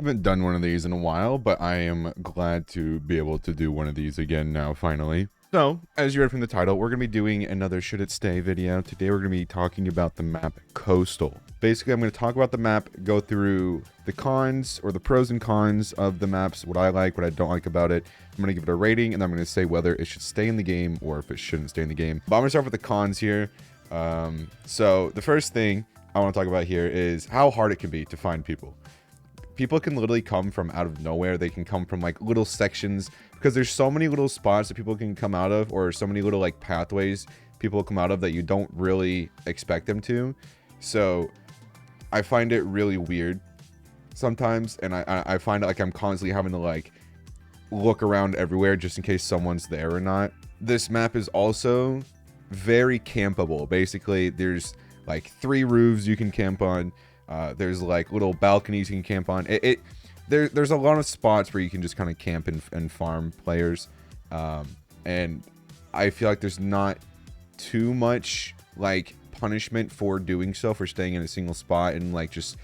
Haven't done one of these in a while, but I am glad to be able to do one of these again now, finally. So, as you read from the title, we're going to be doing another Should It Stay video. Today we're going to be talking about the map Coastal. Basically, I'm going to talk about the map, go through the cons, or the pros and cons of the maps, what I like, what I don't like about it. I'm going to give it a rating, and then I'm going to say whether it should stay in the game, or if it shouldn't stay in the game. But I'm going to start with the cons here. So, the first thing I want to talk about here is how hard it can be to find people. People can literally come from out of nowhere. They can come from like little sections because there's so many little spots that people can come out of, or so many little like pathways people come out of that you don't really expect them to. So I find it really weird sometimes, and I find it like I'm constantly having to like look around everywhere just in case someone's there or not. This map is also very campable. Basically, there's like 3 roofs you can camp on. There's like little balconies you can camp on. There's a lot of spots where you can just kind of camp and farm players. And I feel like there's not too much like punishment for doing so, for staying in a single spot and like just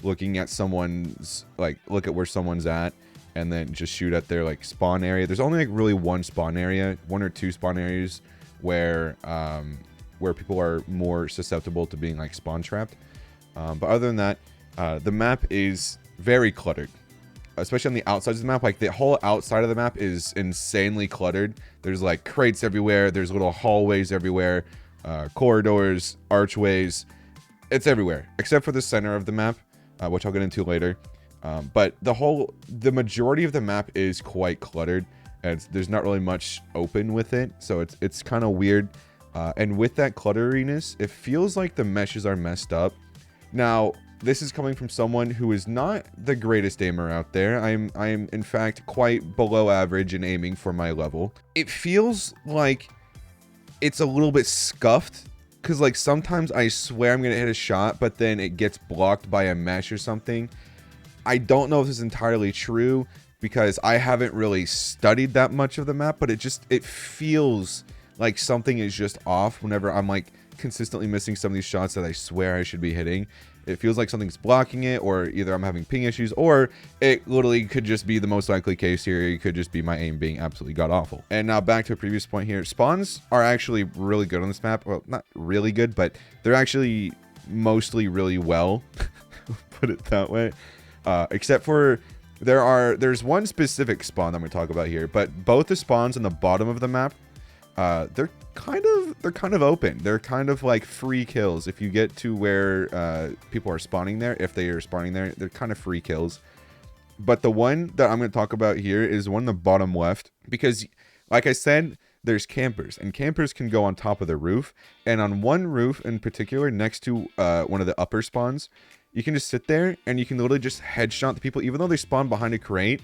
looking at someone's, like look at where someone's at and then just shoot at their like spawn area. There's only like really one spawn area, 1 or 2 spawn areas where people are more susceptible to being like spawn trapped. But other than that, the map is very cluttered, especially on the outsides of the map. Like the whole outside of the map is insanely cluttered. There's like crates everywhere. There's little hallways everywhere, corridors, archways. It's everywhere except for the center of the map, which I'll get into later. But the majority of the map is quite cluttered, and there's not really much open with it. So it's kind of weird. And with that clutteriness, it feels like the meshes are messed up. Now, this is coming from someone who is not the greatest aimer out there. I'm in fact quite below average in aiming for my level. It feels like it's a little bit scuffed, because like sometimes I swear I'm gonna hit a shot, but then it gets blocked by a mesh or something. I don't know if this is entirely true because I haven't really studied that much of the map, but it feels like something is just off whenever I'm like consistently missing some of these shots that I swear I should be hitting. It feels like something's blocking it, or either I'm having ping issues, or it literally could just be the most likely case here. It could just be my aim being absolutely god awful. And now back to a previous point here. Spawns are actually really good on this map. Well, not really good, but they're actually mostly really well. Put it that way. Except for there's one specific spawn that I'm going to talk about here, but both the spawns on the bottom of the map, they're kind of open. They're kind of like free kills. If you get to where people are spawning there, if they are spawning there, they're kind of free kills. But the one that I'm going to talk about here is one in the bottom left, because like I said, there's campers, and campers can go on top of the roof. And on one roof in particular, next to one of the upper spawns, you can just sit there and you can literally just headshot the people. Even though they spawn behind a crate,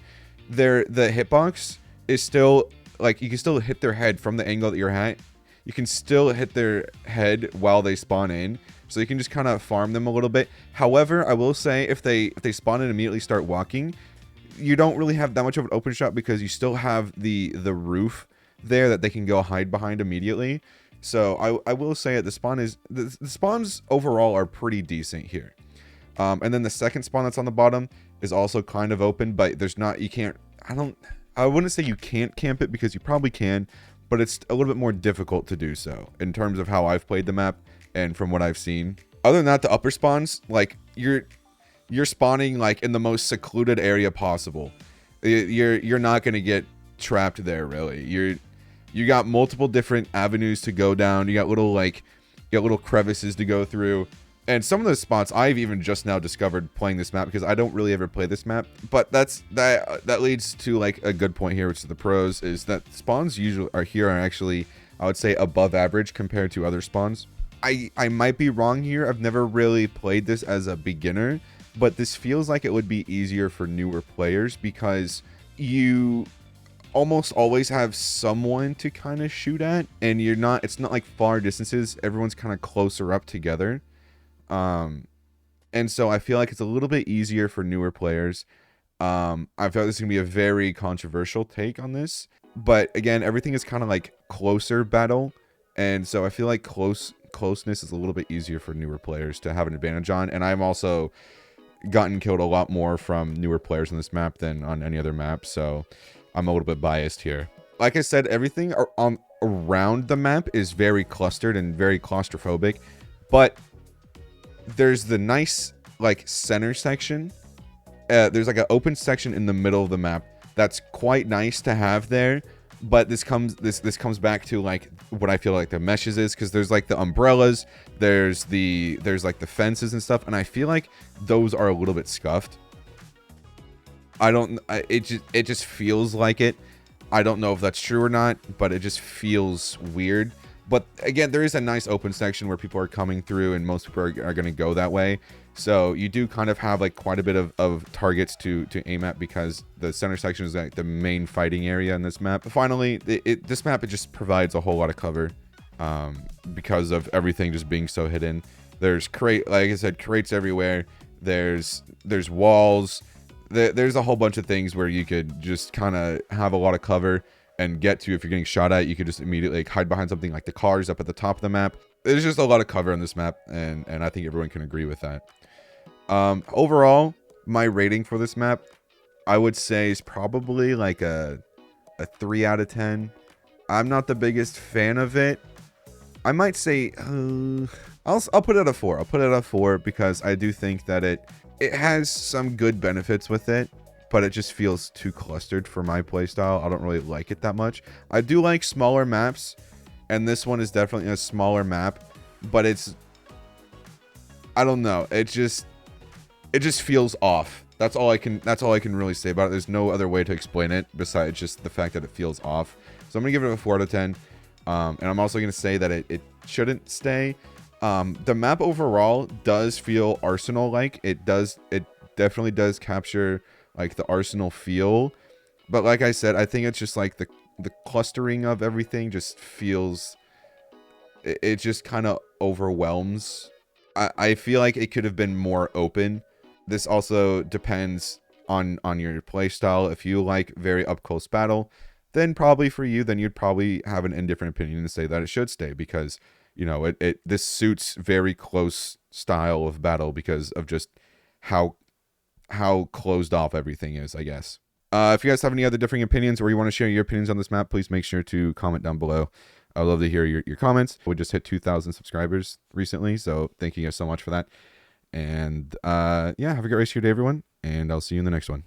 the hitbox is still like, you can still hit their head from the angle that you're at. You can still hit their head while they spawn in, so you can just kind of farm them a little bit. However, I will say if they spawn and immediately start walking, you don't really have that much of an open shot because you still have the roof there that they can go hide behind immediately. So I will say the spawns overall are pretty decent here. And then the second spawn that's on the bottom is also kind of open, but there's not, I wouldn't say you can't camp it, because you probably can, but it's a little bit more difficult to do so in terms of how I've played the map and from what I've seen. Other than that, the upper spawns, like you're spawning like in the most secluded area possible. You're not going to get trapped there really. You got multiple different avenues to go down. You got little crevices to go through. And some of those spots I've even just now discovered playing this map, because I don't really ever play this map. But that leads to like a good point here, which is the pros, is that spawns usually are actually, I would say, above average compared to other spawns. I might be wrong here. I've never really played this as a beginner, but this feels like it would be easier for newer players, because you almost always have someone to kind of shoot at, and it's not like far distances. Everyone's kind of closer up together. And so I feel like it's a little bit easier for newer players. I feel like this is gonna be a very controversial take on this, but again, everything is kind of like closer battle, and so I feel like closeness is a little bit easier for newer players to have an advantage on. And I'm also gotten killed a lot more from newer players on this map than on any other map, so I'm a little bit biased here. Like I said, everything around the map is very clustered and very claustrophobic, but there's the nice, like, center section. There's like an open section in the middle of the map that's quite nice to have there, but this comes back to like what I feel like the meshes is, because there's like the umbrellas, there's like the fences and stuff, and I feel like those are a little bit scuffed. It just feels like it. I don't know if that's true or not, but it just feels weird. But again, there is a nice open section where people are coming through, and most people are going to go that way. So you do kind of have like quite a bit of targets to aim at, because the center section is like the main fighting area in this map. But finally, this map, it just provides a whole lot of cover because of everything just being so hidden. There's like I said, crates everywhere. There's walls. There's a whole bunch of things where you could just kind of have a lot of cover and get to. If you're getting shot at, you could just immediately like hide behind something like the cars up at the top of the map. There's just a lot of cover on this map, and I think everyone can agree with that. Overall, my rating for this map, I would say, is probably like a 3 out of 10. I'm not the biggest fan of it. I might say I'll put it at a 4. I'll put it at a 4 because I do think that it has some good benefits with it, but it just feels too clustered for my playstyle. I don't really like it that much. I do like smaller maps, and this one is definitely a smaller map, but I don't know. It just feels off. That's all I can really say about it. There's no other way to explain it besides just the fact that it feels off. So I'm gonna give it a 4 out of 10. And I'm also gonna say that it shouldn't stay. The map overall does feel Arsenal-like. It definitely does capture like the Arsenal feel. But like I said, I think it's just like the clustering of everything just feels, it just kind of overwhelms. I feel like it could have been more open. This also depends on your play style. If you like very up close battle, then probably for you, then you'd probably have an indifferent opinion and say that it should stay, because you know this suits very close style of battle because of just how closed off everything is, I guess. If you guys have any other differing opinions, or you want to share your opinions on this map, please make sure to comment down below. I'd love to hear your comments. We just hit 2,000 subscribers recently, so thank you guys so much for that. And yeah, have a great rest of your day, everyone, and I'll see you in the next one.